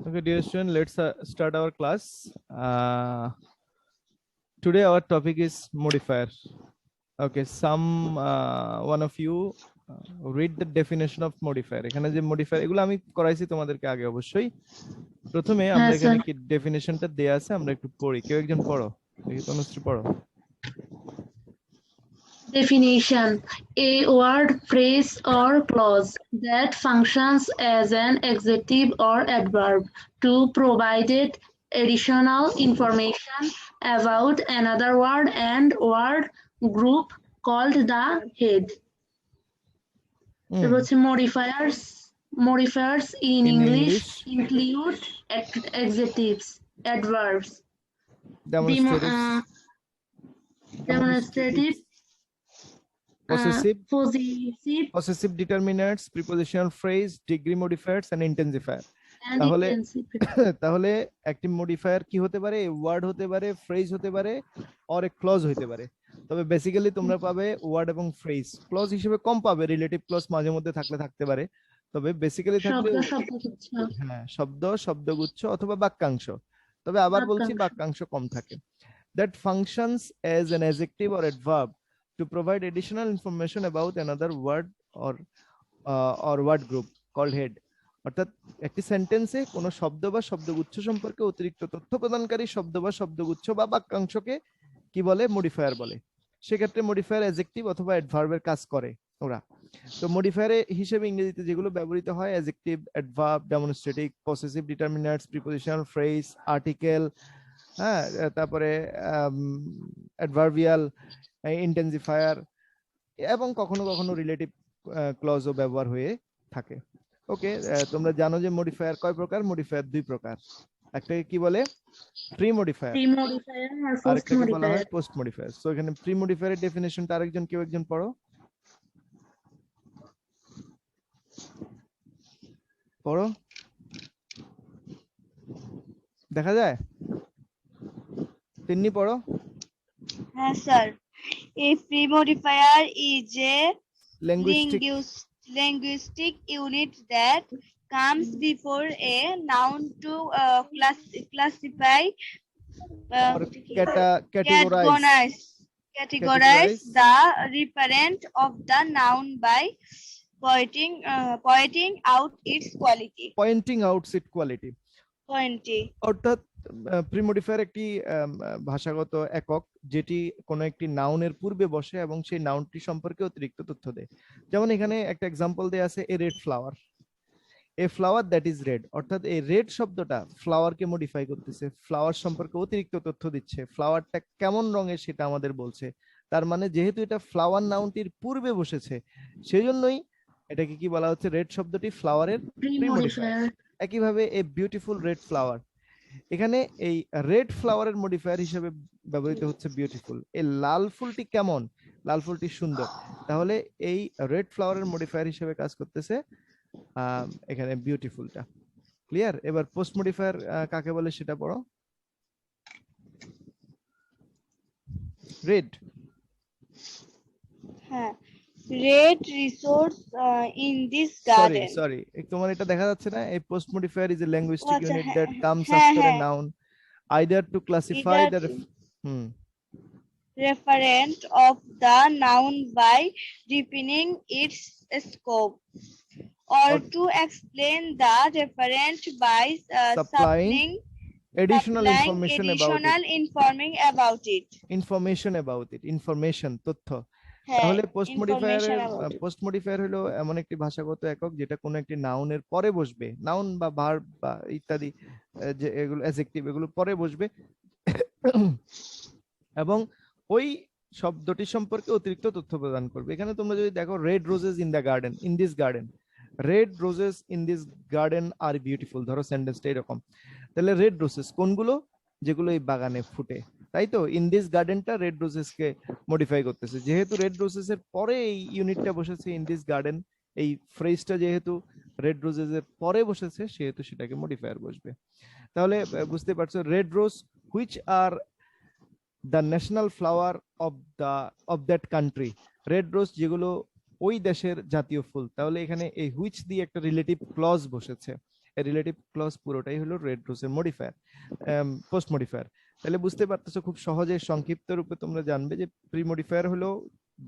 Okay, dear student, let's start our class. Today our topic is modifier. Okay, some one of you read the definition of modifier. এখানে যে modifier এগুলো আমি করাইছি তোমাদেরকে আগে অবশ্যই। প্রথমে আমরা হ্যাঁ এখানে স্যার। কি ডেফিনেশনটা দেয়া আছে আমরা একটু পড়ি। কেউ একজন পড়ো। দেখি তনুশ্রী পড়ো। Definition: a word, phrase, or clause that functions as an adjective or adverb to provide additional information about another word and word group called the head. Modifiers in English include adjectives, adverbs, demonstrative, possessive determinants, prepositional phrase, degree modifiers and intensifier. তাহলে একটি modifier কি হতে পারে? Word হতে পারে, phrase হতে পারে, or a clause হতে পারে। তবে বেসিক্যালি তোমরা পাবে ওয়ার্ড এবং ফ্রেজ। ক্লজ হিসেবে কম পাবে, রিলেটিভ ক্লজ মাঝে মধ্যে থাকতে পারে। তবে বেসিক্যালি থাকবে হ্যাঁ শব্দ, শব্দগুচ্ছ অথবা বাক্যাংশ। তবে আবার বলছি বাক্যাংশ কম থাকে। That functions as an adjective or adverb to provide additional information about another word or word group called head. অর্থাৎ একটি সেন্টেন্সে কোনো শব্দ বা শব্দগুচ্ছ সম্পর্কে অতিরিক্ত তথ্য প্রদানকারী শব্দ বা শব্দগুচ্ছ বা বাক্যাংশকে কি বলে? মডিফায়ার বলে। সেক্ষেত্রে মডিফায়ার অ্যাডজেক্টিভ অথবা অ্যাডভার্বের কাজ করে ওরা। তো মডিফায়ার হিসেবে ইংরেজিতে যেগুলো ব্যবহৃত হয় adjective, adverb, demonstrative, possessive determinants, prepositional phrase, article, হ্যাঁ, তারপরে অ্যাডভার্বিয়াল, ইন্টেন্সিফায়ার এবং কখনো কখনো রিলেটিভ ক্লজও ব্যবহার হয়ে থাকে। ওকে, তোমরা জানো যে মডিফায়ার কয় প্রকার? মডিফায়ার দুই প্রকার। একটাকে কি বলে? প্রি মডিফায়ার, আরেকটাকে বলা হয় পোস্ট মডিফায়ার। সো এখানে প্রি মডিফায়ারের ডেফিনিশনটা আরেকজন কেউ একজন পড়ো। পড়ো, দেখা যায়? তিন্নি পড়ো। হ্যাঁ sir. A pre-modifier is a linguistic unit that comes before a noun to classify, categorize the referent of the noun by pointing out its quality. অর্থাৎ প্রিমোডিফায়ার একটি ভাষাগত একক যেটি কোনো একটি নাউনের পূর্বে বসে এবং সেই নাউনটি সম্পর্কে অতিরিক্ত তথ্য দেয়। যেমন এখানে একটা এক্সাম্পল দেয়া আছে, a red flower, a flower that is red. অর্থাৎ এই রেড শব্দটা ফ্লাওয়ারকে মডিফাই করতেছে, ফ্লাওয়ার সম্পর্কে অতিরিক্ত তথ্য দিচ্ছে, ফ্লাওয়ারটা কেমন রঙের সেটা আমাদের বলছে। তার মানে যেহেতু এটা ফ্লাওয়ার নাউনটির পূর্বে বসেছে সেজন্যই এটাকে কি বলা হচ্ছে? রেড শব্দটি ফ্লাওয়ারের প্রিমোডিফায়ার। একইভাবে এ বিউটিফুল রেড ফ্লাওয়ার, এখানে এই রেড ফ্লাওয়ারের মডিফায়ার হিসেবে ব্যবহৃত হচ্ছে বিউটিফুল। এই লাল ফুলটি কেমন? লাল ফুলটি সুন্দর। তাহলে এই রেড ফ্লাওয়ারের মডিফায়ার হিসেবে কাজ করতেছে এখানে বিউটিফুলটা। ক্লিয়ার? এবার পোস্ট মডিফায়ার কাকে বলে সেটা পড়ো। রেড, হ্যাঁ, red resource in this garden. Sorry, তোমার এটা দেখা যাচ্ছে না? A post modifier is a linguistic unit that comes after a noun either to classify the referent of the noun by deepening its scope or to explain the referent by supplying additional information about it. Information, তথ্য। তাহলে post modifier হলো এমন একটি ভাষাগত একক যেটা কোনো একটি নাউনের পরে বসবে, নাউন বা ভার্ব বা ইত্যাদি যে এগুলো অ্যাডজেক্টিভ এগুলো পরে বসবে এবং ওই শব্দটি সম্পর্কে অতিরিক্ত তথ্য প্রদান করবে। এখানে তোমরা যদি দেখো, red roses in this garden, red roses in this garden আর বিউটিফুল, ধরো সেন্টেন্সটা এরকম। তাহলে রেড রোজেস কোনগুলো? যেগুলো এই বাগানে ফুটে, তাই তো? ইন দিস গার্ডেনটা রেড রোজেসকে মডিফাই করতেছে। যেহেতু রেড রোজেস এর পরে এই ইউনিটটা বসেছে, ইন দিস গার্ডেন, এই ফ্রেজটা যেহেতু রেড রোজেস এর পরে বসেছে সেহেতু সেটাকে মডিফায়ার বসবে। তাহলে বুঝতে পারছো, red rose which are the national flower of that country, red rose যেগুলো ওই দেশের জাতীয় ফুল। তাহলে এখানে এই হুইচ দিয়ে একটা রিলেটিভ ক্লজ বসেছে রিলেটিভ ক্লজ পুরোটাই হলো রেড রোজের মডিফায়ার, পোস্ট মডিফায়ার। তাহলে বুঝতে পারতেছো খুব সহজে সংক্ষিপ্ত রূপে তোমরা জানবে যে প্রি মডিফায়ার হলো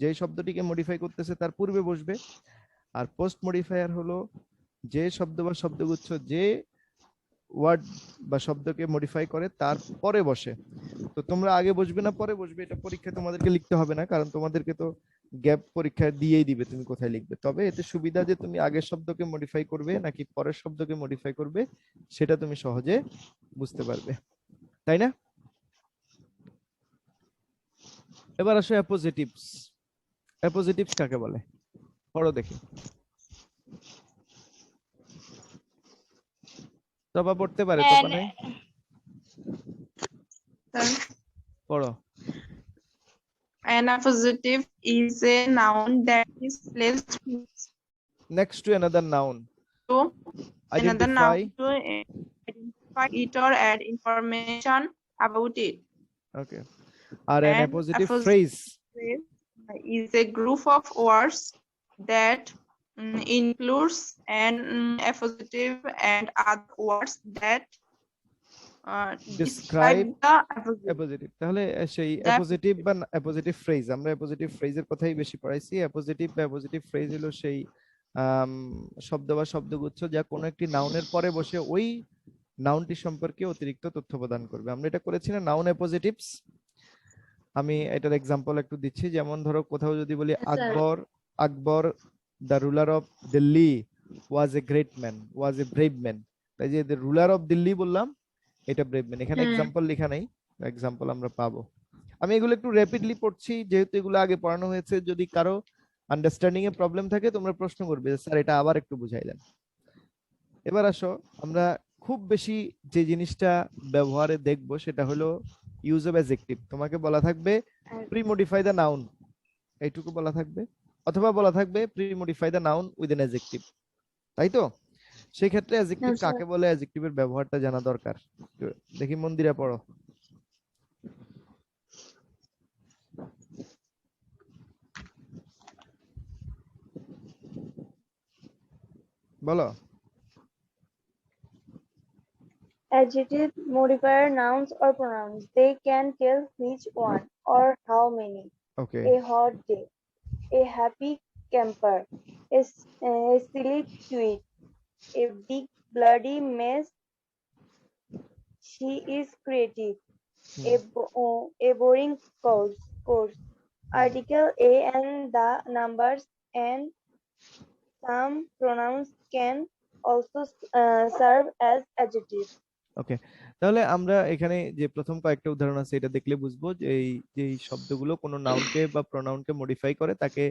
যে শব্দটিকে মডিফাই করতেছে তার পূর্বে বসবে, আর পোস্ট মডিফায়ার হলো যে শব্দ বা শব্দগুচ্ছ যে ওয়ার্ড বা শব্দকে মডিফাই করে তার পরে বসে। তো তোমরা আগে বসবে না পরে বসবে এটা পরীক্ষায় তোমাদেরকে লিখতে হবে না, কারণ তোমাদেরকে তো গ্যাপ পরীক্ষা দিয়েই দিবে তুমি কোথায় লিখবে। তবে এতে সুবিধা যে তুমি আগের শব্দকে মডিফাই করবে নাকি পরের শব্দকে মডিফাই করবে সেটা তুমি সহজে বুঝতে পারবে, তাই না? এবার আসো অ্যাপোজিটিভস। অ্যাপোজিটিভস কাকে বলে পড়ো দেখি। তবা পড়তে পারে, তবা নাই, পড়ো। An appositive is a noun that is placed Next to another noun. to another Identify. noun to identify it or add information about it. Okay. Or an An appositive appositive phrase. Phrase is a group of words that includes an appositive and other words that describe the appositive. Appositive. তাহলে সেই The appositive বা appositive phrase, আমরা appositive ফ্রেজের কথাই বেশি পড়াইছি। Appositive বা appositive phrase হলো সেই শব্দ বা শব্দগুচ্ছ যা কোনো একটি নাউনের পরে বসে ওই নাউনটি সম্পর্কে অতিরিক্ত তথ্য প্রদান করবে। আমরা এটা করেছি না, নাউন অ্যাপোজিটিভস। আমি এটার এক্সাম্পল একটু দিচ্ছি, যেমন ধরো কোথাও যদি বলি Akbar, Akbar the ruler of Delhi was a great man, was a brave man. তাই যে দ্য রুলার অফ দিল্লি বললাম, এটা ব্রেভ ম্যান। এখানে এক্সাম্পল লেখা নাই, এক্সাম্পল আমরা পাবো। আমি এগুলো একটু র্যাপিডলি পড়ছি যেহেতু এগুলো আগে পড়ানো হয়েছে। যদি কারো আন্ডারস্ট্যান্ডিং এ প্রবলেম থাকে তোমরা প্রশ্ন করবে, স্যার এটা আবার একটু বুঝাই দেন। এবার আসো আমরা খুব বেশি যে জিনিসটা ব্যবহারে দেখবো সেটা হলো ইউজ অফ অ্যাডজেক্টিভ। তোমাকে বলা থাকবে প্রি মডিফাই দ্য নাউন, এইটুকু বলা থাকবে, অথবা বলা থাকবে pre modify the noun with N adjective, তাই তো? সেই ক্ষেত্রে অ্যাডজেক্টিভ কাকে বলে, অ্যাডজেক্টিভের ব্যবহারটা জানা দরকার। দেখি মন্দিরা পড়ো। বলো। Adjective modifier nouns or pronouns. They can tell which one or how many. Okay. A hot day, a happy camper, a silly tweet, a big bloody mess. She is creative. A boring course. Article A and the numbers and some pronouns can also serve as adjectives. ওকে, তাহলে আমরা এখানে যে প্রথম কয়েকটা উদাহরণ আছে এটা দেখলে বুঝবো যে এই যে শব্দগুলো কোনো নাউনকে বা প্রোনাউনকে মডিফাই করে তাকে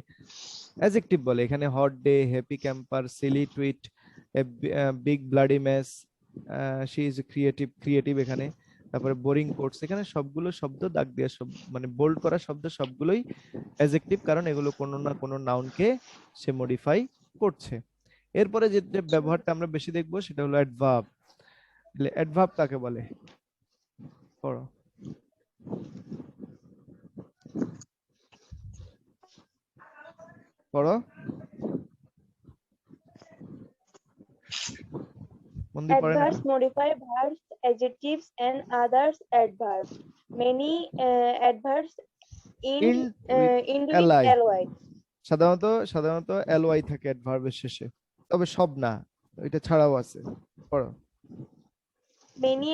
অ্যাডজেক্টিভ বলে। এখানে hot day, happy camper, silly tweet, big bloody mess, she is creative, creative এখানে, তারপরে বোরিং কোটস, এখানে সবগুলো শব্দ দাগ দেওয়া সব মানে বোল্ড করা শব্দ সবগুলোই অ্যাডজেক্টিভ, কারণ এগুলো কোনো না কোনো নাউনকে সে মডিফাই করছে। এরপরে যে ব্যবহারটা আমরা বেশি দেখবো সেটা হলো অ্যাডভার্ব। অ্যাডভার্ব কাকে বলে পড়ো। পড়ো মন্দির পড়ে না। Adverbs modify verbs, adjectives, and others adverbs. Many adverbs end with ly. সাধারণত ly থাকে অ্যাডভার্বের শেষে, তবে সব না, এটা ছাড়াও আছে। পড়ো। Many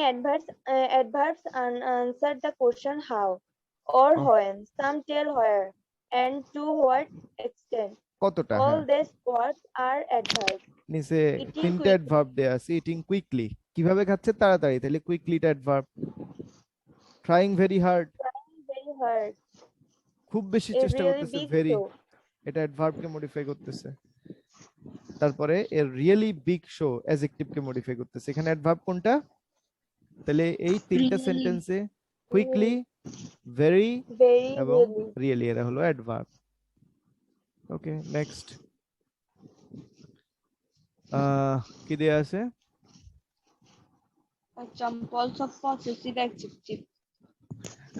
adverbs answer the question how or when. Some tell where and to what extent. কতটা। All these words are adverbs. নিচে Eating তিনটা quickly. অ্যাডভার্ব দেয়া আছে। ইটিং কুইকলি, কিভাবে খাচ্ছে তাড়াতাড়ি, তাহলে কুইকলি এটা adverb. Trying very hard, Trying very hard. খুব বেশি A চেষ্টা really করতেছে, big ভেরি, show. এটা অ্যাডভার্বকে মডিফাই করতেছে। তারপরে এর রিয়েলি বিগ শো অ্যাডজেক্টিভকে মডিফাই করতেছে। এখানে অ্যাডভার্ব কোনটা? তাহলে এই তিনটা Really. সেন্টেন্সে কুইকলি, ভেরি Very এবং really. রিয়েলি এরা হলো অ্যাডভার্ব। ওকে, নেক্সট কি দেয়া আছে? Examples of possessive adjectives.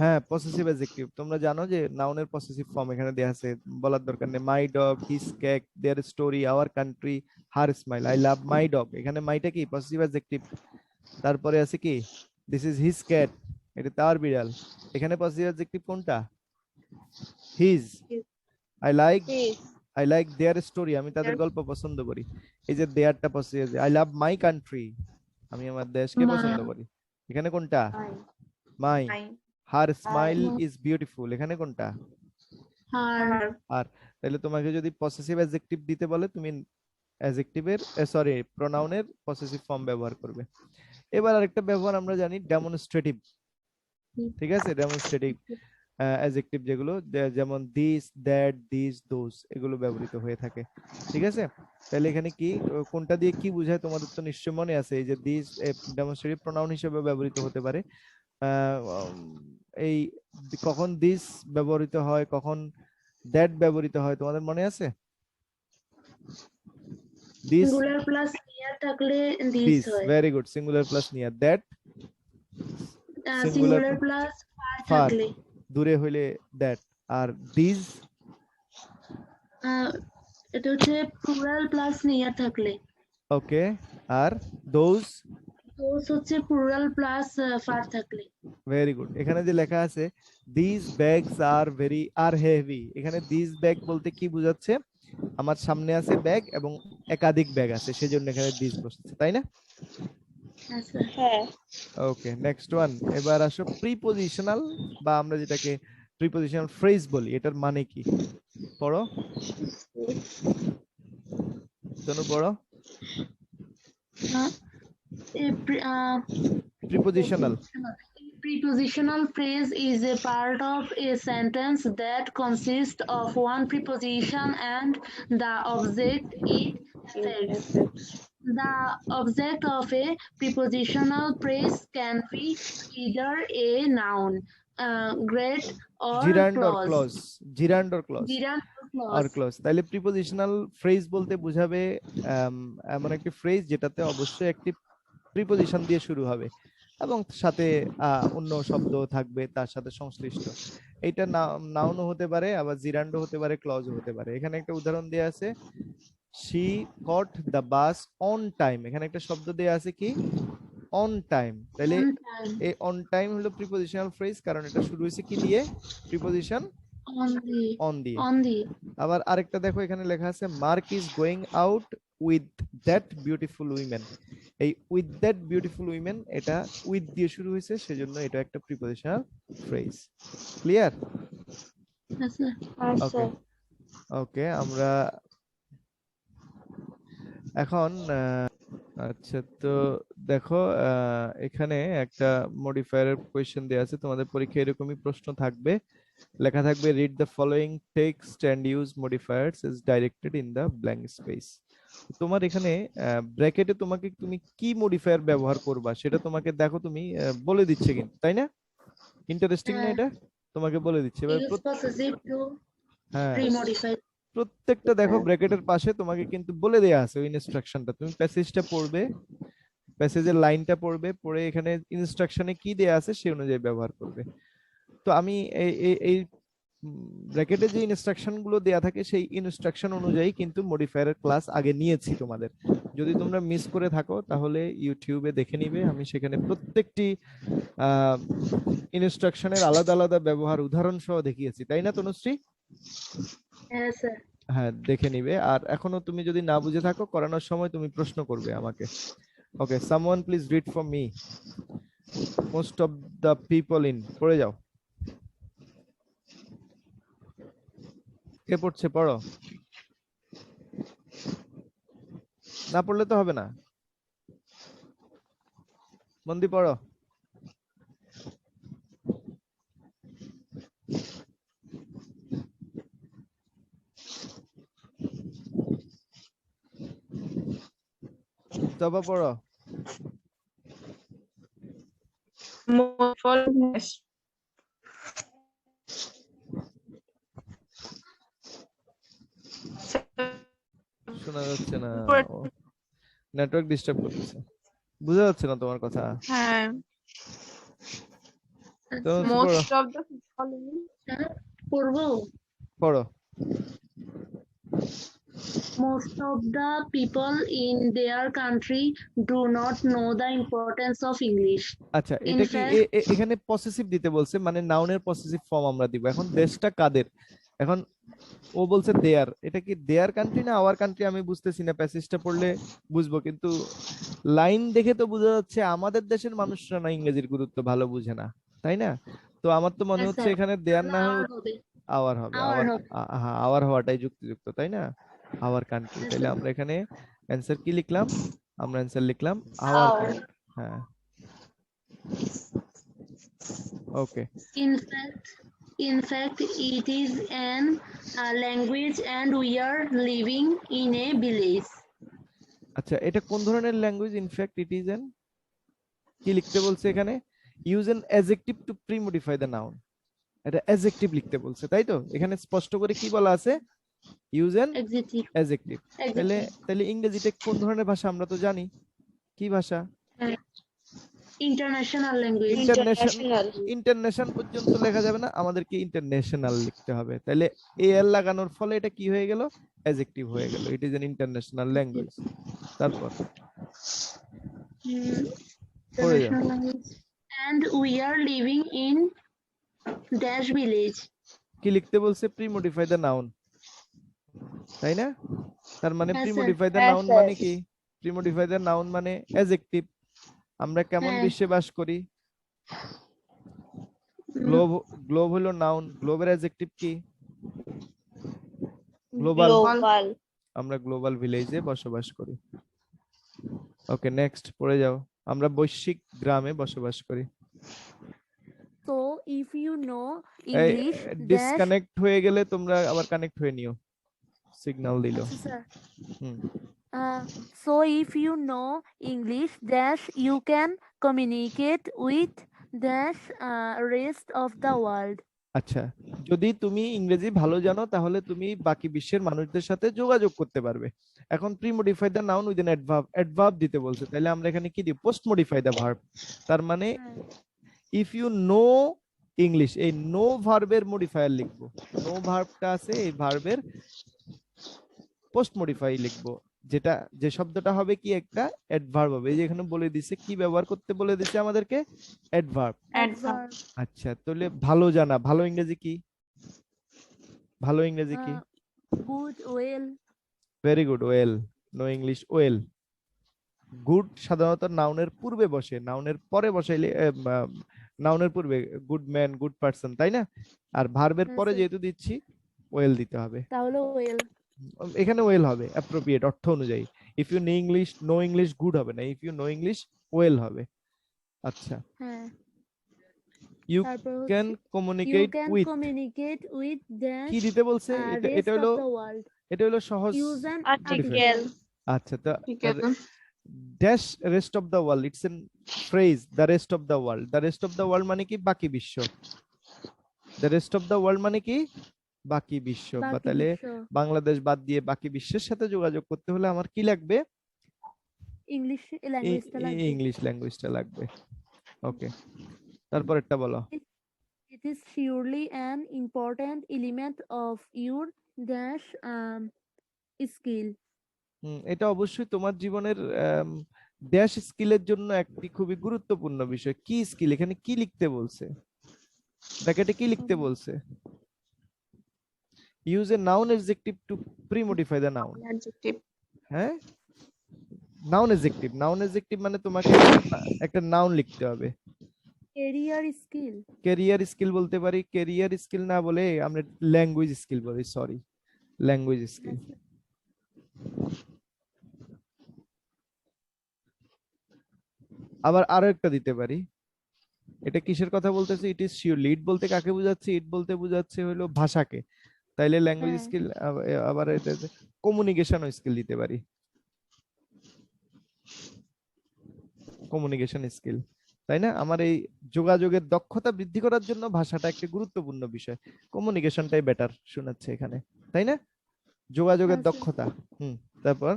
হ্যাঁ, পসেসিভ অ্যাডজেক্টিভ। তোমরা জানো যে নাউনের পসেসিভ ফর্ম এখানে দেয়া আছে, বলার দরকার নেই। My dog, his cake, their story, our country, her smile. I love my dog, এখানে মাইটা কি পসেসিভ অ্যাডজেক্টিভ। তারপরে আছে কি দিস ইজ হিজ ক্যাট, এটা তার বিড়াল, এখানে পসেসিভ অ্যাডজেক্টিভ কোনটা? His. I like their story, আমি তাদের গল্প পছন্দ করি। এই যে দেয়ারটা possessive. I love my country, আমি আমার দেশকে পছন্দ করি, এখানে কোনটা? My. Her smile is beautiful, এখানে কোনটা? Her. আর তাহলে তোমাকে যদি পসেসিভ অ্যাডজেক্টিভ দিতে বলে তুমি অ্যাডজেক্টিভের সরি প্রোনাউনের পসেসিভ ফর্ম ব্যবহার করবে। এবার আরেকটা ব্যবহার আমরা জানি ডেমনস্ট্রেটিভ, ঠিক আছে? ডেমনস্ট্রেটিভ অ্যাডজেক্টিভ যেগুলো যেমন দিস, দ্যাট, দিস, দোজ, এগুলো ব্যবহৃত হয়ে থাকে, ঠিক আছে? তাহলে এখানে কি কোনটা দিয়ে কি বোঝায় তোমাদের তো নিশ্চয় মনে আছে। এই যে দিস ডেমনস্ট্রেটিভ প্রোনাউন হিসেবে ব্যবহৃত হতে পারে। এই কখন দিস ব্যবহৃত হয়, কখন দ্যাট ব্যবহৃত হয়, তোমাদের মনে আছে? দিস Singular plus near থাকলে this দিস, হয়। Very good. Singular plus near. That Singular plus far far, থাকলে। দূরে হইলে দ্যাট। আর দিস এটা হচ্ছে plural plus near থাকলে। ওকে। আর দোজ Those হচ্ছে plural plus far থাকলে। Very good. এখানে যে লেখা আছে দিস ব্যাগস আর হেভি, এখানে দিস ব্যাগ বলতে কি বোঝাচ্ছে? আমার সামনে আছে ব্যাগ এবং একাধিক ব্যাগ আছে, সেজন্য এখানে দিস বসছে, তাই না? হ্যাঁ। ওকে, নেক্সট ওয়ান। এবার আসো প্রিপজিশনাল, বা আমরা যেটাকে প্রিপজিশনাল ফ্রেজ বলি, এটার মানে কি? পড়ো শোনো, পড়ো। Prepositional Prepositional phrase is a part of a sentence that consists of one preposition and the object it affects. The object of a prepositional phrase can be either a noun, great, or gerund or clause. Clause, gerund or clause Gerund or আর clause. Clause. তাহলে prepositional phrase বলতে বোঝাবে এমন একটি phrase যেটাতে অবশ্যই একটি preposition দিয়ে শুরু হবে এবং সাথে অন্য শব্দ থাকবে তার সাথে সংশ্লিষ্ট। এইটা নাউনও হতে পারে, আবার জিরান্ডও হতে পারে, ক্লজও হতে পারে। এখানে একটা উদাহরণ দেয়া আছে, she caught the bus on time, এখানে একটা শব্দ দেয়া আছে কি? On time. তাহলে On time. এই অন টাইম হলো প্রিপজিশনাল ফ্রেজ, কারণ এটা শুরু হয়েছে কি দিয়ে? প্রিপজিশন অন দিয়ে। On the. আবার আরেকটা দেখো, এখানে লেখা আছে mark is going out with that beautiful women. এই উইথ দ্যাট বিউটিফুল উইমেন, এটা উইথ দিয়ে শুরু হয়েছে, সেজন্য এটা একটা prepositional phrase. Clear? Yes, sir. ওকে ওকে, আমরা এখন আচ্ছা, তো দেখো এখানে একটা মডিফায়ারের কোয়েশ্চেন দেয়া আছে। তোমাদের পরীক্ষায় এরকমই প্রশ্ন থাকবে, লেখা থাকবে read the following text and use modifiers is directed in the blank space. তোমার এখানে ব্র্যাকেটে তুমি কি মডিফায়ার ব্যবহার করবা সেটা তোমাকে দেখো তুমি বলে দিচ্ছে কিন্তু, তাই না? ইন্টারেস্টিং না এটা? তোমাকে বলে দিচ্ছে এবার। Use possessive to হ্যাঁ, pre-modify. প্রত্যেকটা দেখো ব্র্যাকেটের পাশে তোমাকে কিন্তু বলে দেয়া আছে ওই ইনস্ট্রাকশনটা। তুমি প্যাসেজটা পড়বে, প্যাসেজের লাইনটা পড়বে, পড়ে এখানে ইনস্ট্রাকশনে কি দেয়া আছে সেই অনুযায়ী ব্যবহার করবে। তো আমি এই ব্র্যাকেটে যে ইনস্ট্রাকশন গুলো দেয়া থাকে সেই ইনস্ট্রাকশন অনুযায়ী কিন্তু মডিফায়ারের ক্লাস আগে নিয়েছি তোমাদের। যদি তোমরা মিস করে থাকো তাহলে ইউটিউবে দেখে নিবে, আমি সেখানে প্রত্যেকটি ইনস্ট্রাকশনের আলাদা আলাদা ব্যবহার উদাহরণ সহ দেখিয়েছি, তাই না তনুশ্রী? Yes, sir. হ্যাঁ, দেখে নিবে। আর এখনো তুমি যদি না বুঝে থাকো, করানোর সময় তুমি প্রশ্ন করবে আমাকে। Okay, someone please read for me. Most of the people in, পড়ে যাও। কে পড়ছে? পড়ো, না পড়লে তো হবে না, মন দিয়ে পড়ো। তবা পড়ো। শোনা যাচ্ছে না, নেটওয়ার্ক ডিস্টার্ব করতেছে, বোঝা যাচ্ছে না তোমার কথা। হ্যাঁ, তো Most of the following. পড়বো পড়ো। most of the people in their country do not know the importance of English. আচ্ছা, In এটা কি fact, এখানে পসেসিভ দিতে বলছে, মানে নাউনের পসেসিভ ফর্ম আমরা দিব। এখন দেশটা কাদের, এখন ও বলছে দেয়ার, এটা কি দেয়ার কান্ট্রি না আওয়ার কান্ট্রি আমি বুঝতেছি না, প্যাসেজটা পড়লে বুঝবো, কিন্তু লাইন দেখে তো বোঝা যাচ্ছে আমাদের দেশের মানুষরা না ইংরেজির গুরুত্ব ভালো বুঝে না, তাই না? তো আমার তো মনে Yes, হচ্ছে sir. এখানে দেয়ার না Our হবে। আওয়ার হবে, Our আওয়ার, হবে। হ্যাঁ আওয়ার হওয়াটাই যুক্তিযুক্ত, তাই না? আওয়ার কান্ট্রি, Yes, তাহলে sir. আমরা এখানে অ্যান্সার কি লিখলাম? আমরা অ্যান্সার লিখলাম আওয়ার Our. কান্ট্রি। হ্যাঁ, ওকে। In fact, it is an language and we are living in a village. আচ্ছা, এটা কোন ধরনের language? In fact it is an, কি লিখতে বলছে এখানে? Use an adjective to premodify the noun. এটা অ্যাডজেক্টিভ লিখতে বলছে, তাই তো? এখানে স্পষ্ট করে কি বলা আছে? Use N Adjective. অ্যাডজেক্টিভ। তাহলে Adjective. তাহলে ইংরেজিটা কোন ধরনের ভাষা আমরা তো জানি, কি ভাষা? International language. International. ইন্টারন্যাশনাল পর্যন্ত লেখা যাবে না, আমাদেরকে ইন্টারন্যাশনাল লিখতে হবে। তাহলে এল লাগানোর ফলে এটা কি হয়ে গেল? অ্যাডজেক্টিভ হয়ে গেল। ইট ইজ এন ইন্টারন্যাশনাল ল্যাঙ্গুয়েজ। তারপর পড়ে যাও। International language. And we are living in dash village. কি লিখতে বলছে? প্রিমডিফাই দ্য নাউন, তাই না? তার মানে Yes, sir. Premodify the Yes, noun sir. মানে কি? প্রিমডিফাই দ্য নাউন মানে অ্যাডজেক্টিভ। আমরা কেমন হ্যাঁ। বিশ্বে বাস করি? গ্লোব, গ্লোব হলো নাউন, গ্লোবের অ্যাডজেক্টিভ কি? গ্লোবাল। Global. আমরা গ্লোবাল ভিলেজে বসবাস করি। ওকে, নেক্সট পড়ে যাও। আমরা বৈশ্বিক গ্রামে বসবাস করি। So if you know English, dash, disconnect হয়ে গেলে তোমরা আবার কানেক্ট হয়ে নিও, সিগন্যাল দিল। sir. Hmm, So if you know English, dash, you can communicate with dash rest of the world. আচ্ছা, যদি তুমি ইংরেজি ভালো জানো তাহলে তুমি বাকি বিশ্বের মানুষদের সাথে যোগাযোগ করতে পারবে। এখন premodify the noun with an adverb, adverb দিতে বলছে, তাহলে আমরা এখানে কি দিই? Post modify the verb. তার মানে ইফ ইউ নো ইংলিশ, এই নো ভার্বের মডিফায়ার লিখবো। নো ভার্বটা আছে, এই ভার্বের পোস্ট মডিফাই লিখবো, যেটা যে শব্দটা হবে কি? একটা অ্যাডভার্ব হবে। এই যে এখানে বলে দিছে কি ব্যবহার করতে বলে দিছে আমাদেরকে? অ্যাডভার্ব। Adverb. আচ্ছা, তাহলে ভালো জানা, ভালো ইংরেজি কি? ভালো ইংরেজি কি? Good, well. Very good, well. No English, well. Good সাধারণত নাউনের পূর্বে বসে, নাউনের পরে বসাইলে নাউনের পূর্বে গুড ম্যান, গুড পারসন, তাই না? আর ভার্বের হ্যাঁ, পরে স্যার। যেহেতু দিচ্ছি ওয়েল দিতে হবে। তাহলে well. এখানে ওয়েল হবে অ্যাপ্রোপ্রিয়েট অর্থ অনুযায়ী। If you know English, know English good হবে না, if you know English well হবে। আচ্ছা, হ্যাঁ। ইউ তারপর ক্যান হচ্ছে, you communicate can with, communicate with dash কি দিতে বলছে? এটা rest এটা of হলো, the world. এটা হলো সহজ। Use an Article. আচ্ছা, তো ঠিক আছে। Dash rest of the world, it's an phrase, the rest of the world. The rest of the world মানে কি? বাকি বিশ্ব। The rest of the world মানে কি? বাকি বিশ্ব। বা বাকি তাহলে বিশ্ব। বাংলাদেশ বাদ দিয়ে বাকি বিশ্বের সাথে যোগাযোগ করতে হলে আমার কি লাগবে? English language লাগবে। ইংলিশ ল্যাঙ্গুয়েজটা লাগবে। ওকে, তারপরেরটা বলো। It is surely an important element of your dash skill. এটা অবশ্যই তোমার জীবনের ড্যাশ স্কিলের জন্য একটি খুবই গুরুত্বপূর্ণ বিষয়। কি স্কিল? এখানে কি লিখতে বলছে? ব্র্যাকেটে কি লিখতে বলছে? Use a noun adjective to premodify the noun. Adjective. হ্যাঁ, নাউন অ্যাডজেক্টিভ। নাউন অ্যাডজেক্টিভ মানে তোমাকে একটা নাউন লিখতে হবে। Career skill. ক্যারিয়ার স্কিল বলতে পারি, ক্যারিয়ার স্কিল না বলে আমরা ল্যাঙ্গুয়েজ স্কিল বলি, সরি, ল্যাঙ্গুয়েজ স্কিল। আবার আরো একটা দিতে পারি। এটা কিসের কথা বলতেছে? It is surely. ইট বলতে কাকে বোঝাচ্ছে? ইট বলতে বোঝাচ্ছে হলো ভাষাকে। তাইলে ল্যাঙ্গুয়েজ হ্যাঁ। স্কিল, আবার এটা কমিউনিকেশন স্কিল দিতে পারি, কমিউনিকেশন স্কিল, তাই না? আমার এই যোগাযোগের দক্ষতা বৃদ্ধি করার জন্য ভাষাটা একটা গুরুত্বপূর্ণ বিষয়। কমিউনিকেশনটাই বেটার শোনাচ্ছে এখানে, তাই না? যোগাযোগের হ্যাঁ, স্যার। দক্ষতা। তারপর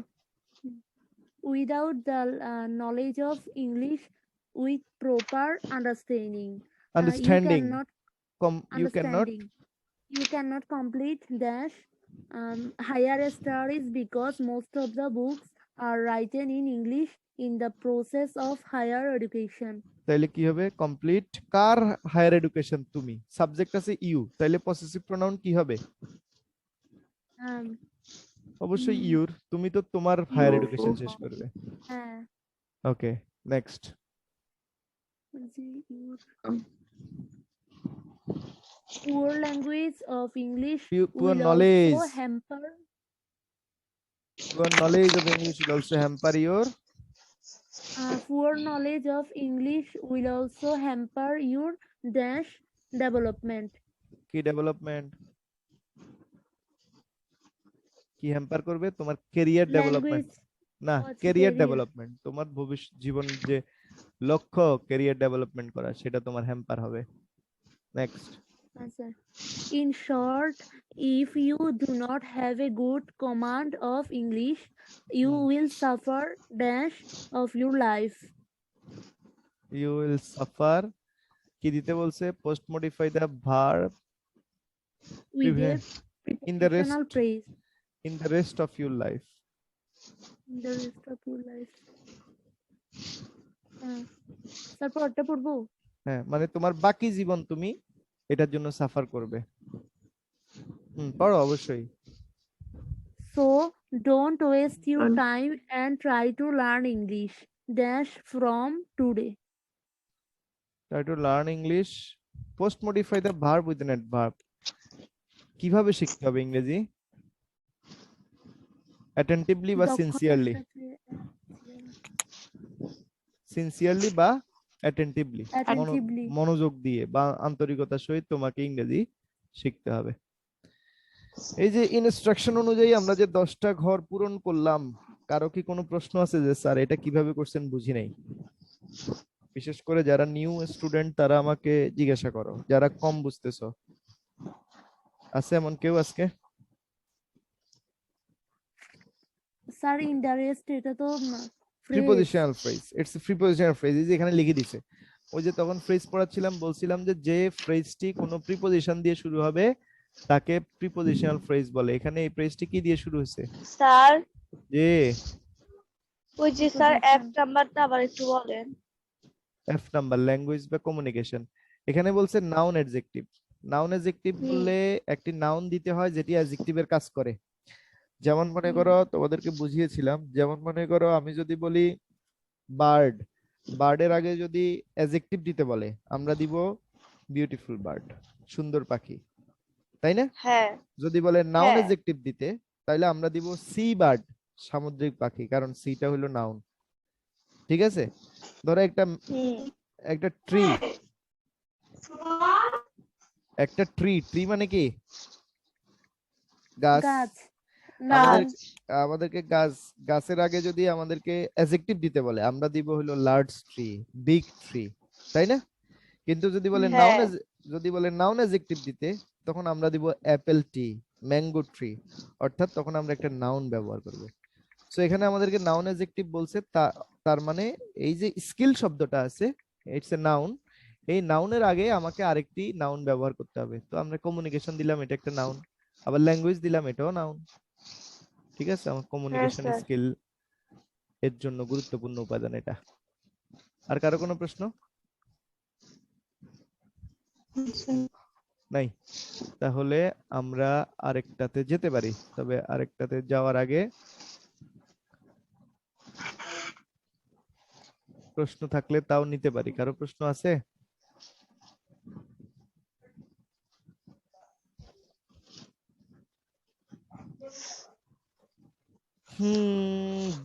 Without the knowledge of English with proper understanding, Understanding. You cannot. understanding. You cannot complete dash higher studies because most of the books are written in English in the process of higher education. তাইলে কি হবে? Complete কার higher education? তুমি। Subject আছে you, তাইলে possessive pronoun কি হবে? Um, অবশ্যই your. তুমি তো তোমার হায়ার এডুকেশন শেষ করবে। হ্যাঁ। ওকে, next. Poor language of English Poor will knowledge. also hamper. Poor knowledge of English will also hamper your. Poor knowledge of English will also hamper your dash development. কি development? কি hamper করবে? তোমার career development. না, career development. তোমার ভবিষ্যৎ জীবন যে লক্ষ্য career development করা, সেটা তোমার হ্যাম্পার হবে। Next. In short, if you do not have a good command of English, you will suffer dash of your life. You will suffer. কি দিতে বলছে? Post modify the verb with a in the rest. prepositional phrase. In the rest of your life. In the rest of your life. Sir পড়তে পড়বো? হ্যাঁ, মানে তোমার বাকি জীবন তুমি এটার জন্য সাফার করবে। পড়ো অবশ্যই। So don't waste your time and try to learn English dash from today. Try to learn English. Post modify the verb with an adverb. কিভাবে শিখতে হবে ইংরেজি? Attentively বা sincerely? Sincerely বা attentively? মনোযোগ দিয়ে বা আন্তরিকতার সহিত তোমাকে ইংরেজি শিখতে হবে। এই যে ইনস্ট্রাকশন অনুযায়ী আমরা যে 10টা ঘর পূরণ করলাম, কারো কি কোনো প্রশ্ন আছে যে স্যার এটা কিভাবে করছেন বুঝি নাই? বিশেষ করে যারা নিউ স্টুডেন্ট তারা আমাকে জিজ্ঞাসা করো, যারা কম বুঝতেছো। আছে এমন কেউ আজকে? স্যার ইন্টারেস্ট এটা তো prepositional phrase. It's a prepositional phrase. এই যে এখানে লিখে দিছে। ওই যে তখন ফ্রেজ পড়াচ্ছিলাম বলছিলাম যে ফ্রেজটি কোনো প্রিপজিশন দিয়ে শুরু হবে তাকে প্রিপজিশনাল ফ্রেজ বলে। এখানে এই ফ্রেজটি কি দিয়ে শুরু হয়েছে? স্যার জি। ওই যে স্যার এফ নাম্বারটা আবার একটু বলেন। এফ নাম্বার ল্যাঙ্গুয়েজ বা কমিউনিকেশন। এখানে বলছে নাউন অ্যাডজেক্টিভ। নাউন অ্যাডজেক্টিভ বললে একটি নাউন দিতে হয় যেটি অ্যাডজেক্টিভের কাজ করে। যেমন মনে করো, তোমাদেরকে বুঝিয়েছিলাম, যেমন মনে করো আমি যদি বলি বার্ড, বার্ডের আগে যদি অ্যাডজেক্টিভ দিতে বলে আমরা দিব বিউটিফুল বার্ড, সুন্দর পাখি, তাই না? হ্যাঁ। যদি বলে নাউন অ্যাডজেক্টিভ দিতে তাহলে আমরা দিব সি বার্ড, সামুদ্রিক পাখি, কারণ সিটা হলো নাউন। ঠিক আছে? ধরো একটা ট্রি, একটা ট্রি মানে কি? গাছ। আমাদেরকে গাছের আগে যদি আমাদেরকে অ্যাডজেক্টিভ দিতে বলে আমরা দিব হলো লার্জ ট্রি, বিগ ট্রি, তাই না? কিন্তু যদি বলে নাউন অ্যাডজেক্টিভ দিতে তখন আমরা দিব অ্যাপেল ট্রি, ম্যাঙ্গো ট্রি, অর্থাৎ তখন আমরা একটা নাউন ব্যবহার করব। সো এখানে আমাদেরকে নাউন অ্যাডজেক্টিভ বলছে, তার মানে এই যে স্কিল শব্দটা আছে ইটস এ নাউন। এই নাউনের আগে আমাকে আরেকটি নাউন ব্যবহার করতে হবে। তো আমরা কমিউনিকেশন দিলাম, এটা একটা নাউন। আবার ল্যাঙ্গুয়েজ দিলাম, এটাও নাউন। ঠিক আছে? আমার কমিউনিকেশন স্কিল এর জন্য গুরুত্বপূর্ণ উপাদান এটা। আর কারো কোনো প্রশ্ন নাই? তাহলে আমরা আরেকটাতে যেতে পারি, তবে আরেকটাতে যাওয়ার আগে প্রশ্ন থাকলে তাও নিতে পারি। কারো প্রশ্ন আছে?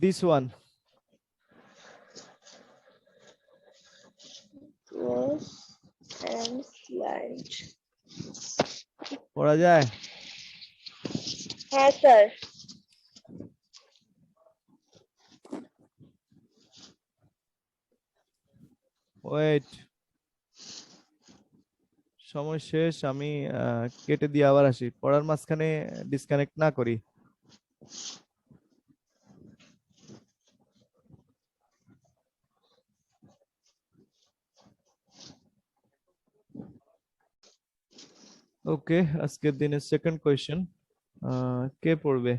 This one. পড়া যায়? হ্যাঁ স্যার। ওয়েট, সময় শেষ, আমি কেটে দিয়ে আবার আসি। পড়ার মাঝখানে ডিসকানেক্ট না করি। ওকে, আজকের দিনের সেকেন্ড কোয়েশ্চেন কে পড়বে?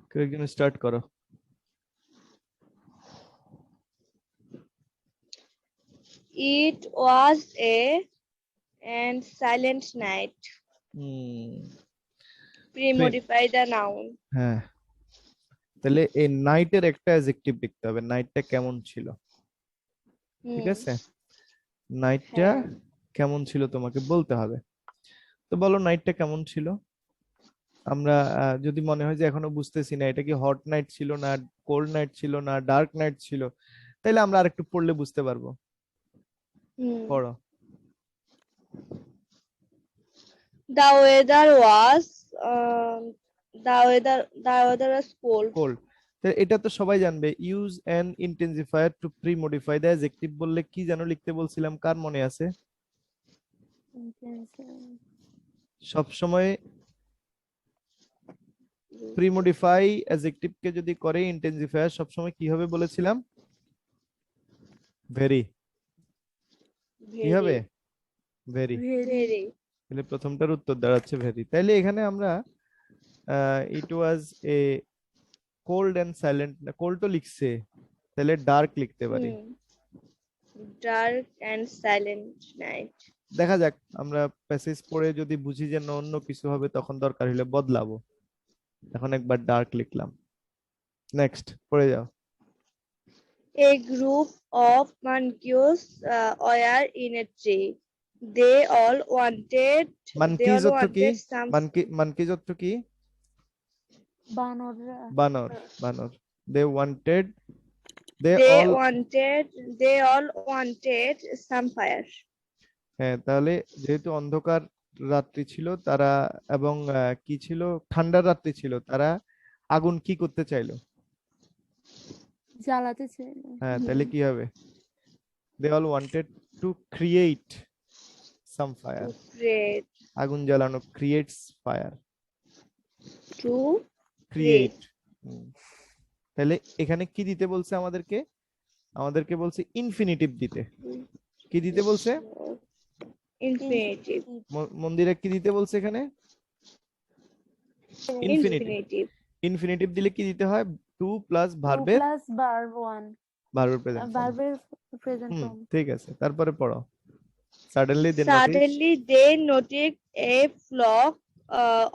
কেউ একজন স্টার্ট করো। It was a and silent night. Pre-modify the noun. হ্যাঁ, তাহলে এই নাইটের একটা অ্যাডজেক্টিভ লিখতে হবে। নাইটটা কেমন ছিল? ঠিক আছে, নাইটটা হ্যাঁ। কেমন ছিল তোমাকে বলতে হবে। তো বলো নাইটটা কেমন ছিল। আমরা যদি মনে হয় যে এখনো বুঝতেছি না এটা কি হট নাইট ছিল না কোল্ড নাইট ছিল না ডার্ক নাইট ছিল, তাহলে আমরা আরেকটু পড়লে বুঝতে পারবো। পড়ো। The weather was cold. Cold, এটা তো সবাই জানবে। Use an intensifier two pre modify the adjective বললে কি যেন লিখতে বলছিলাম, কার মনে আছে? সব সময় প্রি মডিফাই অ্যাডজেক্টিভ কে যদি করে ইন্টেন্সিফায়ার সব সময় কি হবে বলেছিলাম? ভেরি। কি হবে? ভেরি। Very. তাহলে প্রথমটার উত্তর দাঁড়াচ্ছে ভেরি। তাইলে এখানে আমরা ইট ওয়াজ এ কোল্ড এন্ড সাইলেন্ট, কোল্ড তো লিখছে, তাহলে ডার্ক লিখতে পারি। Dark and silent night. দেখা যাক, আমরা প্যাসেজ পড়ে যদি বুঝি যে না অন্য কিছু হবে তখন দরকার হলে বদলাবো। এখন একবার ডার্ক লিখলাম। নেক্সট পড়ে যাও। A group of monkeys were in a tree. They all wanted. মানকিজ অর্থ কি? some. মানকিজ অর্থ কি? বানররা। বানর। বানর। They wanted They all wanted some fire. হ্যাঁ, তাহলে যেহেতু অন্ধকার রাত্রি ছিল তারা এবং কি ছিল, ঠান্ডার রাত্রি ছিল, তারা আগুন কি করতে চাইলো? জ্বালাতে চাইল। হ্যাঁ, তাহলে কি হবে? They all wanted to create some fire. Create. আগুন জ্বালানো, creates fire. To create. তাহলে এখানে কি দিতে বলছে আমাদেরকে? আমাদেরকে বলছে ইনফিনিটিভ দিতে। কি দিতে বলছে? infinitive. মন্দিরে কি দিতে বলছে এখানে? ইনফিনিটিভ। ইনফিনিটিভ দিলে কি দিতে হয়? টু প্লাস ভার্বের প্লাস ভার্ব 1 ভার্বের প্রেজেন্ট ফর্ম। ভার্বের প্রেজেন্ট ফর্ম। ঠিক আছে, তারপরে পড়ো। Suddenly they noticed a flock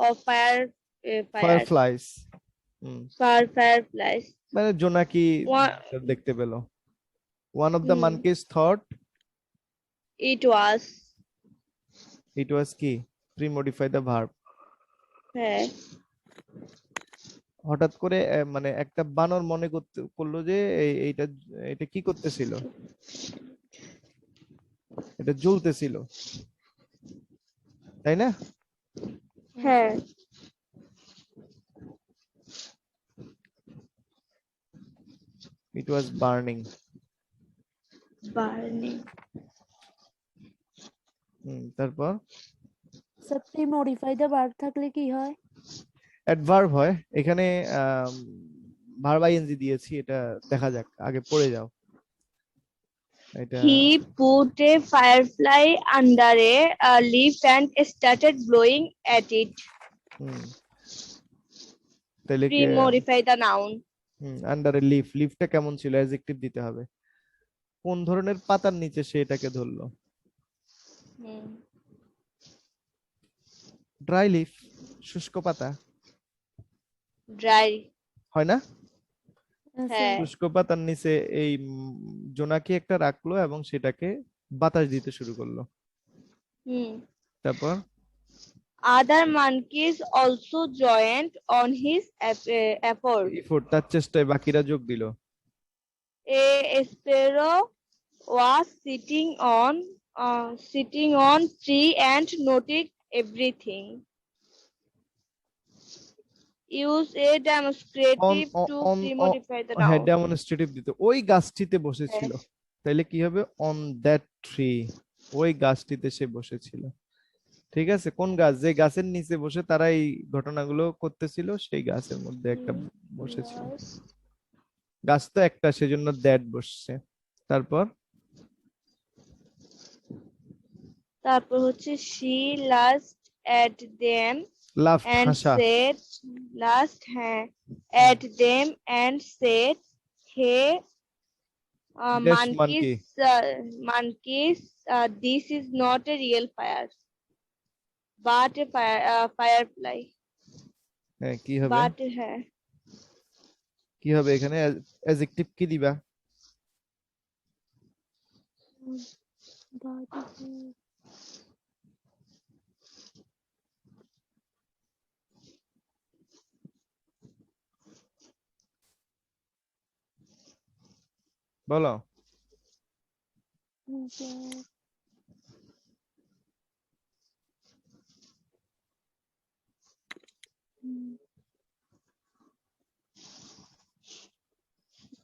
of fireflies. fireflies. মানে জোনাকি দেখতে পেল। One of the monkeys thought it was কি? Pre-modify the verb. হ্যাঁ। হঠাৎ করে মানে একটা বানর মনে করলো যে এটা কি করতেছিল? এটা জ্বলতেছিল, তাই না? হ্যাঁ। It was burning. তারপর প্রি মডিফাই দ্য ভার্ব থাকলে কি হয়? অ্যাডভার্ব হয়। এখানে ভার্ব আইএনজি দিয়েছি, এটা দেখা যাক, আগে পড়ে যাও। He put a firefly under a leaf and started blowing at it. তাহলে Pre-modify the noun. Under a leaf. লিফটা কেমন ছিল? অ্যাডজেক্টিভ দিতে হবে। কোন ধরনের পাতার নিচে সে এটাকে ধরলো? ড্রাই লিফ, শুষ্ক পাতা। ড্রাই হয় না? হ্যাঁ। শুষ্ক পাতার নিচে এই জোনাকি একটা রাখলো এবং সেটাকে বাতাস দিতে শুরু করলো। তারপর other monkeys also joined on his effort. তার চেষ্টায় বাকিরা যোগ দিল। A sparrow was sitting on tree and noted everything. Use a demonstrative to pre-modify the noun. হ্যাঁ, ডেমনস্ট্রেটিভ দিতে। ওই গাছটিতে বসেছিল, তাইলে কি হবে? On that tree. ওই গাছটিতে সে বসেছিল। ঠিক আছে, কোন গাছ? যে গাছের নিচে বসে তারা এই ঘটনাগুলো করতেছিল, সেই গাছের মধ্যে একটা বসেছিল। গাছ তো একটা, সেজন্য দ্যাট বসছে। তারপর তারপর হচ্ছে she laughed at them laughed and হাসা said at them and said, hey dash monkey monkeys, this is not a real fire but a firefly. হ্যাঁ কি হবে But কি হবে এখানে অ্যাডজেক্টিভ কি দিবা But বলো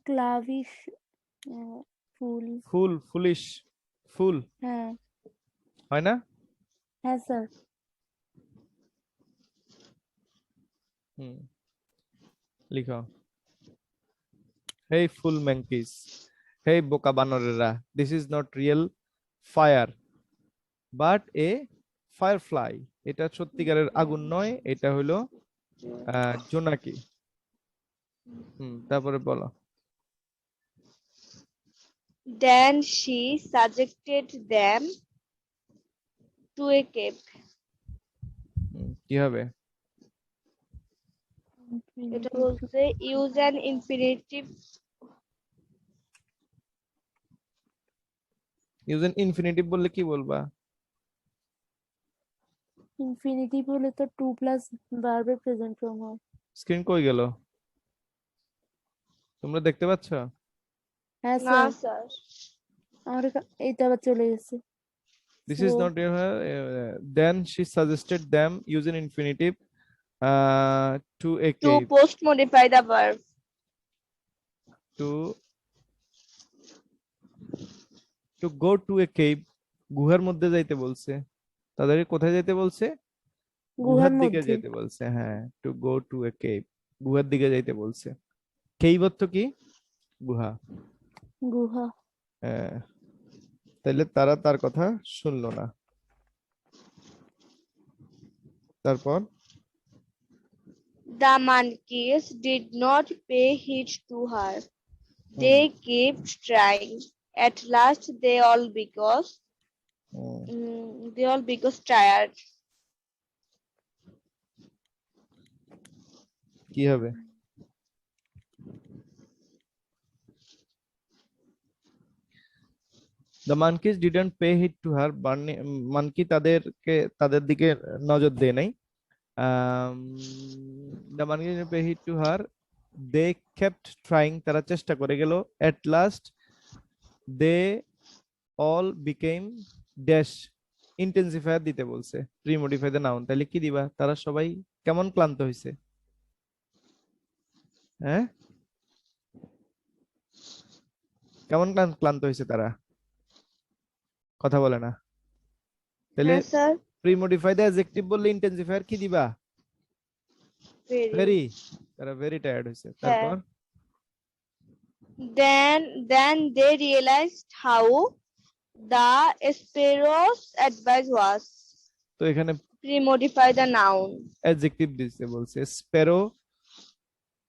clavish ফুল ফুল ফুলিশ ফুল হ্যাঁ হয় না হ্যাঁ স্যার লিখো হেই ফুল ম্যাঙ্কিস হেই বোকা বানরেরা this is not real fire but a firefly এটা সত্যিকারের আগুন নয় এটা হলো জোনাকি তারপরে বলো then she subjected them to a cave. কি হবে এটা বলছে use an infinitive use N infinitive বললে কি বলবা ইনফিনিটিভ হলে তো 2 প্লাস ভার্বের প্রেজেন্ট ফর্ম হয় স্ক্রিন কই গেল তোমরা দেখতে পাচ্ছ হ্যাঁ না স্যার স্যার আমার এইটা আবার চলে গেছে this is So- not then she suggested them use an infinitive to a to cave post modify the verb. to go to a cave গুহার মধ্যে যাইতে বলছে তাদেরকে কোথায় যেতে বলছে গুহার দিকে মধ্যে। যেতে বলছে হ্যাঁ to go to a cave গুহার দিকে যাইতে বলছে cave অর্থ কি গুহা গুহা হ্যাঁ তাহলে তারা তার কথা শুনলো না তারপর The monkeys did not pay heed to her. They kept trying. At last, they all because tired. কি হবে The monkeys didn't pay heed to her. Monkey তাদের দিকে নজর দেয় নাই The monkeys didn't pay heed to her. They kept trying. তারা চেষ্টা করে গেল. At last, they all became dash. Intensifier দিতে বলছে. Pre-modify the noun. তাহলে কি দিবা? তারা সবাই কেমন ক্লান্ত হয়েছে? হ্যাঁ? কেমন ক্লান্ত হয়েছে তারা? কথা বলে না তাহলে Yes, sir. Premodify the adjective বললে ইন্টেনসিফায়ার কি দিবা ভেরি তারা ভেরি টায়ার্ড হইছে তারপর Then they realized how the sparrow's advice was. তো এখানে Pre-modify the noun. অ্যাডজেক্টিভ দিতে বলছে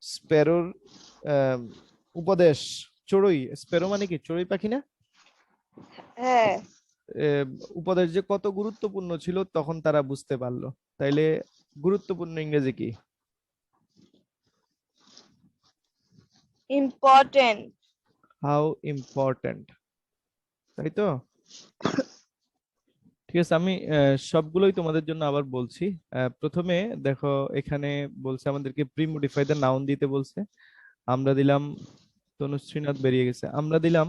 স্প্যারোর উপদেশ চড়ুই স্প্যারো মানে কি চড়ুই পাখি না হ্যাঁ উপদেশ যে কত গুরুত্বপূর্ণ ছিল তখন তারা বুঝতে পারলো তাইলে গুরুত্বপূর্ণ ইংরেজি কি important. হাউ ইম্পর্ট্যান্ট তাই তো ঠিক আছে আমি সবগুলোই তোমাদের জন্য আবার বলছি প্রথমে দেখো এখানে বলছে আমাদেরকে প্রিমোডিফাই দ্য নাউন দিতে বলছে আমরা দিলাম তনুশ্রীনাথ বেরিয়ে গেছে আমরা দিলাম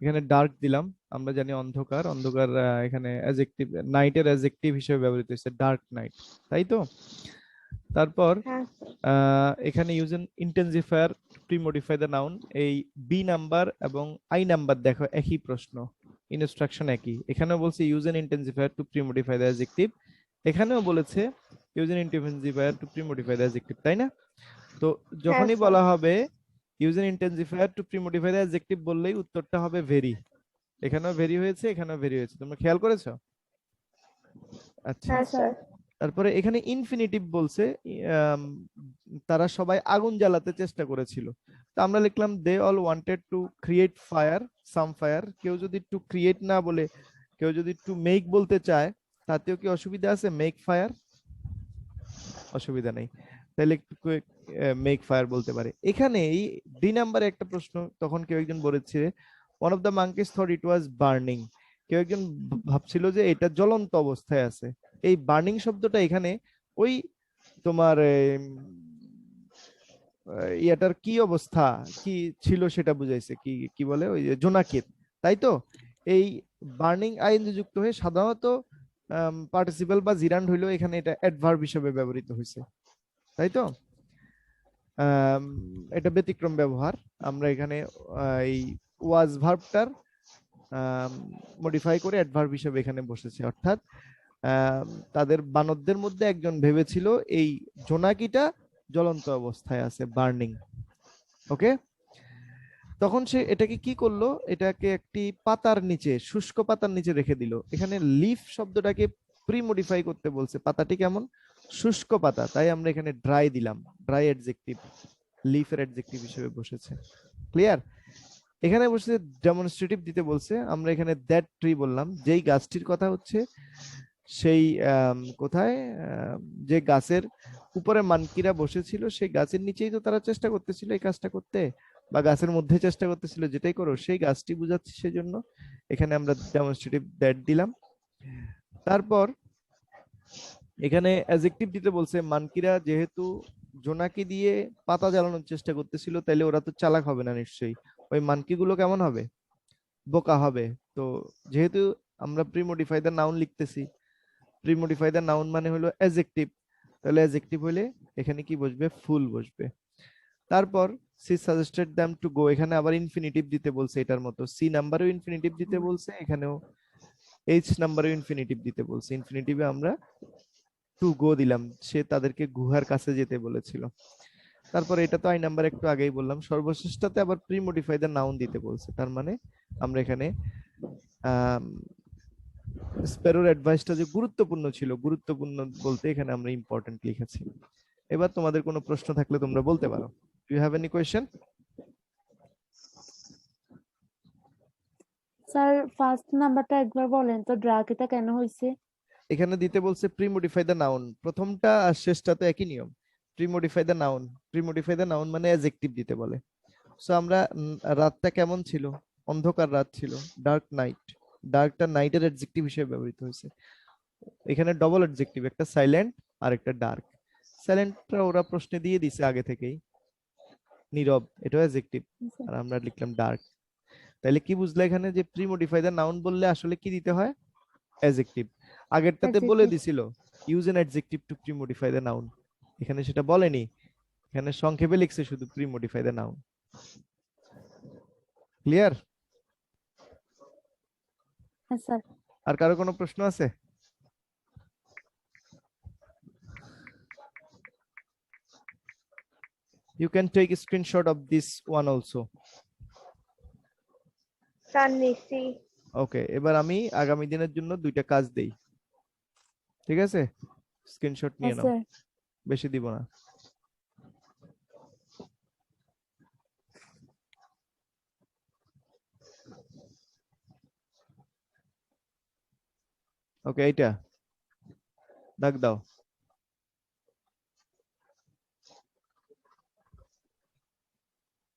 এখানে ডার্ক দিলাম আমরা জানি অন্ধকার অন্ধকার এখানে অ্যাডজেক্টিভ নাইটের অ্যাডজেক্টিভ হিসেবে ব্যবহৃত হয়েছে ডার্ক নাইট তাই তো তারপর এখানে use an intensifier premodify the noun এই বি নাম্বার এবং আই নাম্বার দেখো একই প্রশ্ন ইনস্ট্রাকশন একই এখানেও বলছে use an intensifier to premodify the adjective এখানেও বলেছে use an intensifier to premodify the adjective তাই না তো যখনই বলা হবে use an intensifier to premodify the adjective বললেই উত্তরটা হবে ভেরি এখানেও ভেরি হয়েছে এখানেও ভেরি হয়েছে তোমরা খেয়াল করেছো আচ্ছা হ্যাঁ স্যার। তারপরে এখানে ইনফিনিটিভ বলছে আম, তারা সবাই আগুন জ্বালাতে চেষ্টা করেছিল। তো আমরা লিখলাম they all wanted to create fire some fire. কেউ যদি টু ক্রিয়েট না বলে কেউ যদি টু মেক বলতে চায় তাতেও কি অসুবিধা আছে? মেক ফায়ার, অসুবিধা নেই, তাহলে একটু মেক ফায়ার বলতে পারে। এখানে এই 2 নম্বরে একটা প্রশ্ন তখন কেউ একজন বলেছে one of the monkeys thought it was burning. কেউ একজন ভাবছিল যে এটা জ্বলন্ত অবস্থায় আছে। এই বার্নিং শব্দটা এখানে ওই তোমার ইয়াটার কি অবস্থা কি ছিল সেটা বুঝাইছে, কি কি বলে ওই যে জোনাকির, তাই তো? এই বার্নিং আইএনজি যুক্ত হয়ে সাধারণত পার্টিসিপল বা জিরান্ড হইলো, এখানে এটা অ্যাডভার্ব হিসেবে ব্যবহৃত হয়েছে, তাই তো? এটা ব্যতিক্রম ব্যবহার। আমরা এখানে এই ওয়াজ ভার্বটার মডিফাই করে অ্যাডভার্ব হিসেবে এখানে বসেছে, অর্থাৎ তাদের বানরদের মধ্যে একজন ভেবেছিল এই জোনাকিটা জ্বলন্ত অবস্থায় আছে, বার্নিং। ওকে, তখন সে এটাকে কি করলো, এটাকে একটি পাতার নিচে, শুষ্ক পাতার নিচে রেখে দিল। এখানে লিফ শব্দটাকে প্রি মডিফাই করতে বলছে, পাতাটি কেমন? শুষ্ক পাতা, তাই আমরা এখানে ড্রাই দিলাম, ড্রাই অ্যাডজেক্টিভ লিফের অ্যাডজেক্টিভ হিসেবে বসেছে। ক্লিয়ার? এখানে বসে ডেমনস্ট্রেটিভ দিতে বলছে, আমরা এখানে দ্যাট ট্রি বললাম, যেই গাছটির কথা হচ্ছে সেই কোথায় যে গাছের উপরে মানকিরা বসেছিল সেই গাছের নিচেই তো তারা চেষ্টা করতেছিল এই কাজটা করতে, বা গাছের মধ্যে চেষ্টা করতেছিল, যেটাই করো সেই গাছটি বুঝাচ্ছি, সেজন্য এখানে আমরা ডেমনস্ট্রেটিভ দ্যাট দিলাম। তারপর এখানে অ্যাডজেক্টিভ দিতে বলছে, মানকিরা যেহেতু জোনাকি দিয়ে পাতা জ্বালানোর চেষ্টা করতেছিল, তাইলে ওরা তো চালাক হবে না নিশ্চয়ই, ওই মানকি গুলো কেমন হবে? বোকা হবে। তো যেহেতু আমরা প্রি মডিফাই দ্য নাউন লিখতেছি, প্রি মডিফাই দ্য নাউন মানে হলো অ্যাডজেক্টিভ, তাহলে অ্যাডজেক্টিভ হলে এখানে কি বসবে? ফুল বসবে। তারপর she suggested them to go, এখানে আবার ইনফিনিটিভ দিতে বলছে, এটার মতো সি নাম্বারেও ইনফিনিটিভ দিতে বলছে, এখানেও এইচ নাম্বারেও ইনফিনিটিভ দিতে বলছে। ইনফিনিটিভে আমরা টু গো দিলাম, সে তাদেরকে গুহার কাছে যেতে বলেছিল। তারপর এটা তো আই নাম্বার একটু আগেই বললাম। সর্বশেষটাতে আবার প্রি মডিফাই দ্য নাউন দিতে বলছে, তার মানে আমরা এখানে স্প্যারোর অ্যাডভাইসটা যে গুরুত্বপূর্ণ ছিল, গুরুত্বপূর্ণ বলতে এখানে আমরা ইম্পর্টেন্ট লিখেছি। এবার তোমাদের কোনো প্রশ্ন থাকলে তোমরা বলতে পারো। Do you have any question? Sir first নাম্বারটা একবার বলেন তো, ড্রাগ এটা কেন হয়েছে? এখানে দিতে বলছে প্রি মডিফাই দ্য নাউন, প্রথমটা আর শেষটা তো একই নিয়ম। Pre modify the noun, pre modify the noun মানে অ্যাডজেক্টিভ দিতে বলে। সো আমরা রাতটা কেমন ছিল? অন্ধকার রাত ছিল, ডার্ক নাইট। ডার্কটা নাইটের অ্যাডজেক্টিভ হিসেবে ব্যবহৃত হয়েছে। এখানে ডবল অ্যাডজেক্টিভ, একটা সাইলেন্ট আর একটা ডার্ক। সাইলেন্টটা ওরা প্রশ্নে দিয়ে দিছে আগে থেকেই, নীরব, এটাও অ্যাডজেক্টিভ, আর আমরা লিখলাম ডার্ক। তাহলে কি বুঝলে এখানে যে প্রি মডিফাই দ্য নাউন বললে আসলে কি দিতে হয়? অ্যাডজেক্টিভ। আগেরটাতে বলে দিছিল use an adjective two pre modify the noun, এখানে সেটা বলেনি, এখানে সংক্ষেপে লিখছে শুধু pre modify the noun. Clear? হ্যাঁ স্যার। আর কারো কোনো প্রশ্ন আছে? You can take a screenshot of this one also. Sir নিছি। ওকে, এবার আমি আগামী দিনের জন্য 2টা কাজ দেই, ঠিক আছে? স্ক্রিনশট নিয়ে হ্যাঁ নাও, স্যার। বেশি দিব না। ওকে, এইটা দাগ দাও।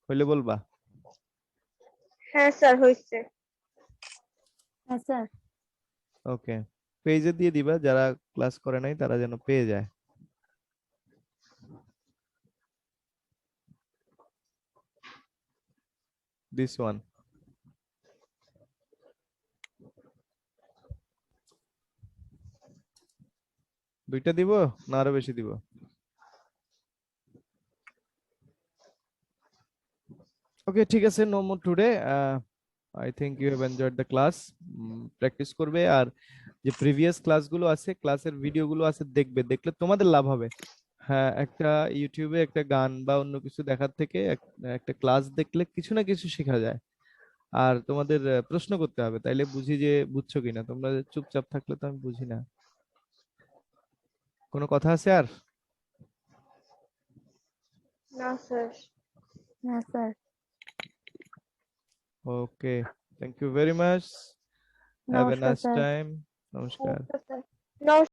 হইলে বলবা। হ্যাঁ স্যার হয়েছে। হ্যাঁ স্যার। ওকে, পেজে দিয়ে দিবা, যারা ক্লাস করে নাই তারা যেন পেয়ে যায়। This one. দুইটা দিব না আরো বেশি দিব? ওকে, ঠিক আছে, no more today. I think you have enjoyed the class. Practice করবে, আর যে প্রিভিয়াস ক্লাসগুলো আছে, ক্লাসের ভিডিওগুলো আছে, দেখবে, দেখলে তোমাদের লাভ হবে। হ্যাঁ, একটা ইউটিউবে একটা গান বা অন্য কিছু দেখার থেকে একটা ক্লাস দেখলে কিছু না কিছু শেখা যায়। আর তোমাদের প্রশ্ন করতে হবে, তাইলে বুঝি যে বুঝছো কিনা। তোমরা চুপচাপ থাকলে তো আমি বুঝি না। কোনো কথা আছে আর? No, sir. Yes, sir. Okay, thank you very much. Have a Namaskar, nice sir. time. Namaskar. No,